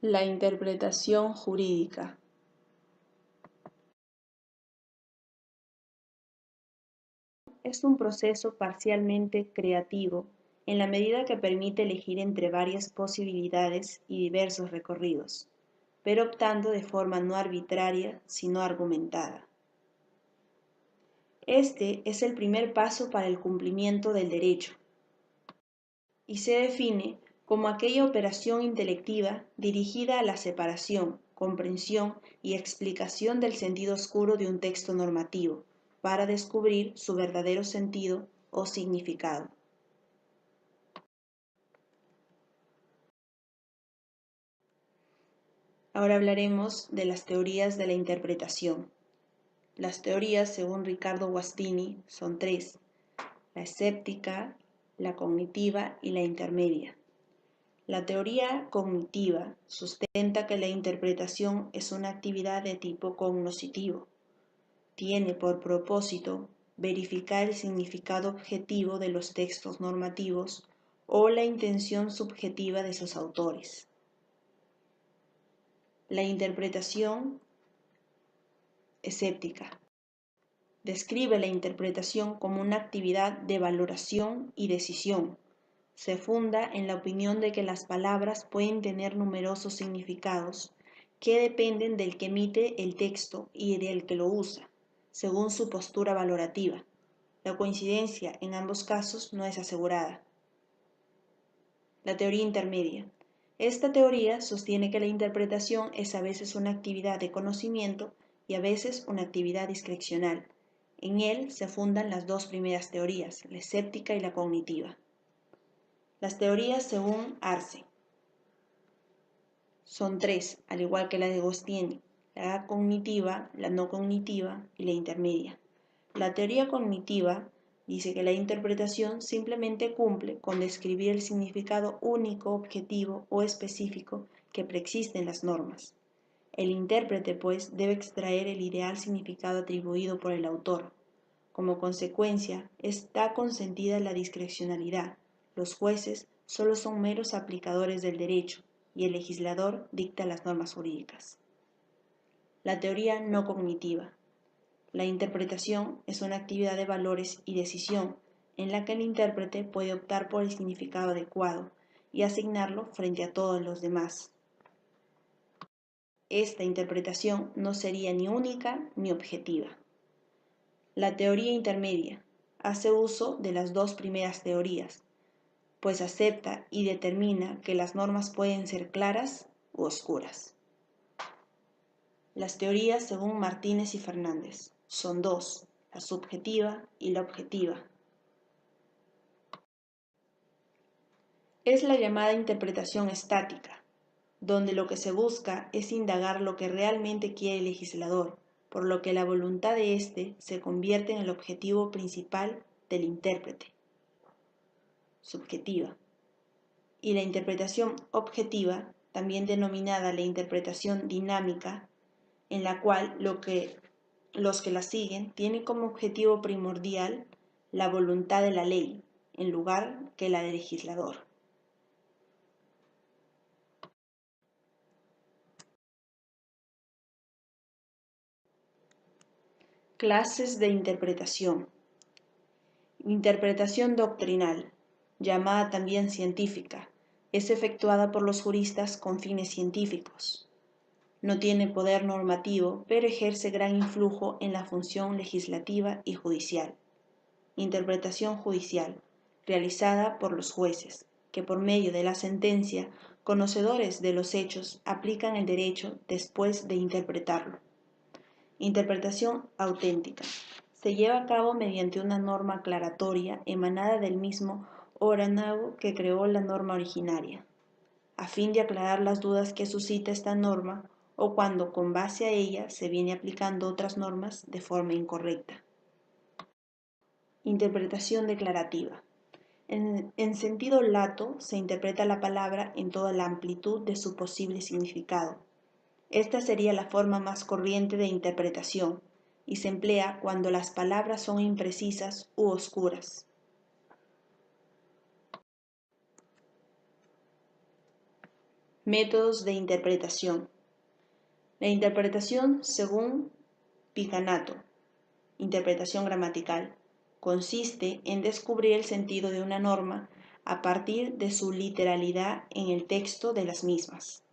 La interpretación jurídica. Es un proceso parcialmente creativo en la medida que permite elegir entre varias posibilidades y diversos recorridos, pero optando de forma no arbitraria, sino argumentada. Este es el primer paso para el cumplimiento del derecho y se define como aquella operación intelectiva dirigida a la separación, comprensión y explicación del sentido oscuro de un texto normativo, para descubrir su verdadero sentido o significado. Ahora hablaremos de las teorías de la interpretación. Las teorías, según Riccardo Guastini, son tres: la escéptica, la cognitiva y la intermedia. La teoría cognitiva sustenta que la interpretación es una actividad de tipo cognoscitivo. Tiene por propósito verificar el significado objetivo de los textos normativos o la intención subjetiva de sus autores. La interpretación escéptica describe la interpretación como una actividad de valoración y decisión. Se funda en la opinión de que las palabras pueden tener numerosos significados que dependen del que emite el texto y del que lo usa, según su postura valorativa. La coincidencia en ambos casos no es asegurada. La teoría intermedia. Esta teoría sostiene que la interpretación es a veces una actividad de conocimiento y a veces una actividad discrecional. En él se fundan las dos primeras teorías, la escéptica y la cognitiva. Las teorías según Arce son tres, al igual que la de Gostieni: la cognitiva, la no cognitiva y la intermedia. La teoría cognitiva dice que la interpretación simplemente cumple con describir el significado único, objetivo o específico que preexiste en las normas. El intérprete, pues, debe extraer el ideal significado atribuido por el autor. Como consecuencia, está consentida la discrecionalidad. Los jueces solo son meros aplicadores del derecho y el legislador dicta las normas jurídicas. La teoría no cognitiva. La interpretación es una actividad de valores y decisión en la que el intérprete puede optar por el significado adecuado y asignarlo frente a todos los demás. Esta interpretación no sería ni única ni objetiva. La teoría intermedia hace uso de las dos primeras teorías, pues acepta y determina que las normas pueden ser claras u oscuras. Las teorías, según Martínez y Fernández, son dos: la subjetiva y la objetiva. Es la llamada interpretación estática, donde lo que se busca es indagar lo que realmente quiere el legislador, por lo que la voluntad de éste se convierte en el objetivo principal del intérprete. Subjetiva. Y la interpretación objetiva, también denominada la interpretación dinámica, en la cual los que la siguen tienen como objetivo primordial la voluntad de la ley, en lugar que la del legislador. Clases de interpretación. Interpretación doctrinal, llamada también científica, es efectuada por los juristas con fines científicos. No tiene poder normativo, pero ejerce gran influjo en la función legislativa y judicial. Interpretación judicial, realizada por los jueces, que por medio de la sentencia, conocedores de los hechos, aplican el derecho después de interpretarlo. Interpretación auténtica. Se lleva a cabo mediante una norma aclaratoria emanada del mismo órgano que creó la norma originaria, a fin de aclarar las dudas que suscita esta norma o cuando con base a ella se viene aplicando otras normas de forma incorrecta. Interpretación declarativa. En sentido lato se interpreta la palabra en toda la amplitud de su posible significado. Esta sería la forma más corriente de interpretación y se emplea cuando las palabras son imprecisas u oscuras. Métodos de interpretación. La interpretación según Piganato, interpretación gramatical, consiste en descubrir el sentido de una norma a partir de su literalidad en el texto de las mismas.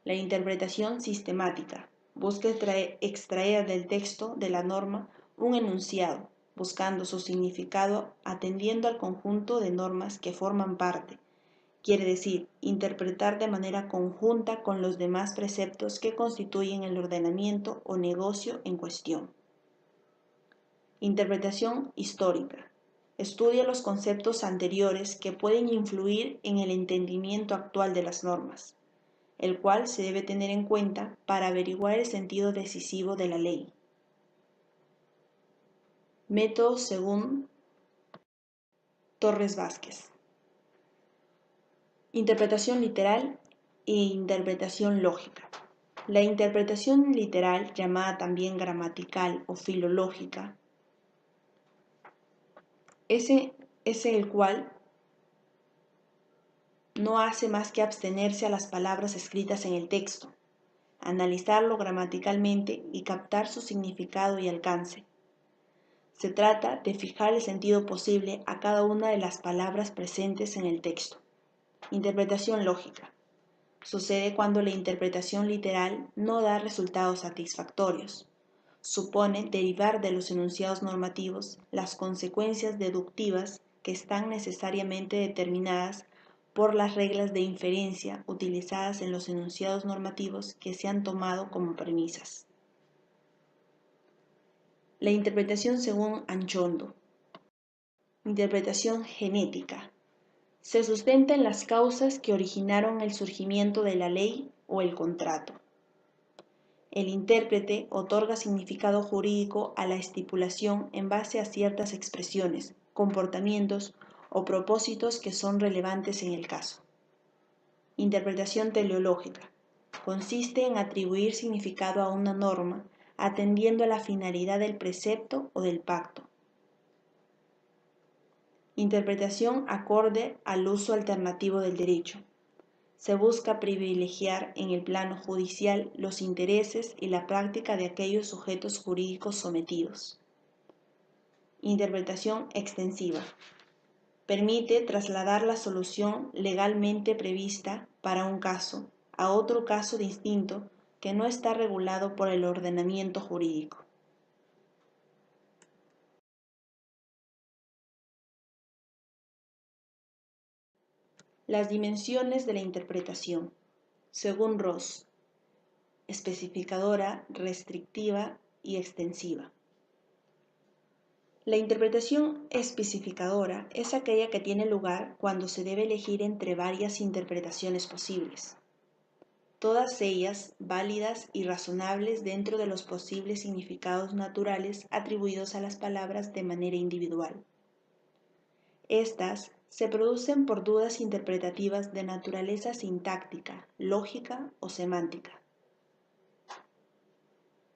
La interpretación sistemática busca extraer del texto de la norma un enunciado, buscando su significado atendiendo al conjunto de normas que forman parte. Quiere decir, interpretar de manera conjunta con los demás preceptos que constituyen el ordenamiento o negocio en cuestión. Interpretación histórica. Estudia los conceptos anteriores que pueden influir en el entendimiento actual de las normas, el cual se debe tener en cuenta para averiguar el sentido decisivo de la ley. Método según Torres Vázquez. Interpretación literal e interpretación lógica. La interpretación literal, llamada también gramatical o filológica, es el cual no hace más que abstenerse a las palabras escritas en el texto, analizarlo gramaticalmente y captar su significado y alcance. Se trata de fijar el sentido posible a cada una de las palabras presentes en el texto. Interpretación lógica. Sucede cuando la interpretación literal no da resultados satisfactorios. Supone derivar de los enunciados normativos las consecuencias deductivas que están necesariamente determinadas por las reglas de inferencia utilizadas en los enunciados normativos que se han tomado como premisas. La interpretación según Anchondo. Interpretación genética. Se sustenta en las causas que originaron el surgimiento de la ley o el contrato. El intérprete otorga significado jurídico a la estipulación en base a ciertas expresiones, comportamientos o propósitos que son relevantes en el caso. Interpretación teleológica. Consiste en atribuir significado a una norma atendiendo a la finalidad del precepto o del pacto. Interpretación acorde al uso alternativo del derecho. Se busca privilegiar en el plano judicial los intereses y la práctica de aquellos sujetos jurídicos sometidos. Interpretación extensiva. Permite trasladar la solución legalmente prevista para un caso a otro caso distinto que no está regulado por el ordenamiento jurídico. Las dimensiones de la interpretación, según Ross, especificadora, restrictiva y extensiva. La interpretación especificadora es aquella que tiene lugar cuando se debe elegir entre varias interpretaciones posibles, todas ellas válidas y razonables dentro de los posibles significados naturales atribuidos a las palabras de manera individual. Estas se producen por dudas interpretativas de naturaleza sintáctica, lógica o semántica.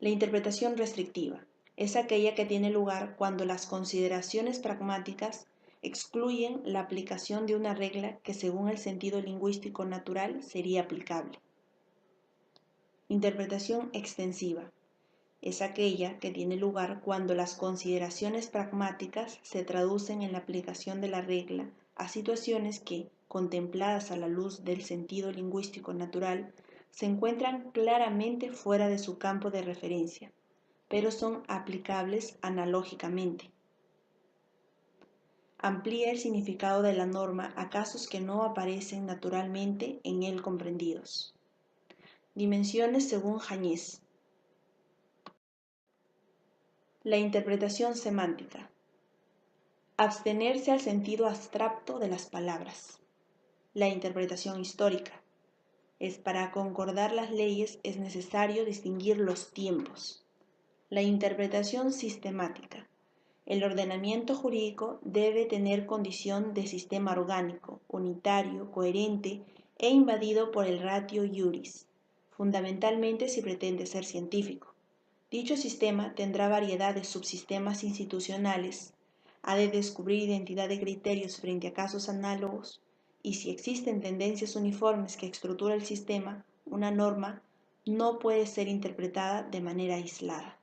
La interpretación restrictiva es aquella que tiene lugar cuando las consideraciones pragmáticas excluyen la aplicación de una regla que según el sentido lingüístico natural sería aplicable. Interpretación extensiva es aquella que tiene lugar cuando las consideraciones pragmáticas se traducen en la aplicación de la regla a situaciones que, contempladas a la luz del sentido lingüístico natural, se encuentran claramente fuera de su campo de referencia, pero son aplicables analógicamente. Amplía el significado de la norma a casos que no aparecen naturalmente en él comprendidos. Dimensiones según Jañez. La interpretación semántica. Abstenerse al sentido abstracto de las palabras. La interpretación histórica. Para concordar las leyes es necesario distinguir los tiempos. La interpretación sistemática. El ordenamiento jurídico debe tener condición de sistema orgánico, unitario, coherente e invadido por el ratio iuris, fundamentalmente si pretende ser científico. Dicho sistema tendrá variedad de subsistemas institucionales, ha de descubrir identidad de criterios frente a casos análogos y si existen tendencias uniformes que estructuran el sistema, una norma no puede ser interpretada de manera aislada.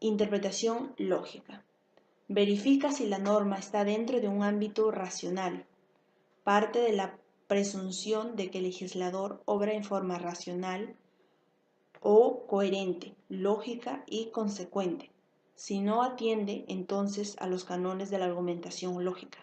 Interpretación lógica. Verifica si la norma está dentro de un ámbito racional. Parte de la presunción de que el legislador obra en forma racional o coherente, lógica y consecuente. Si no atiende entonces a los cánones de la argumentación lógica.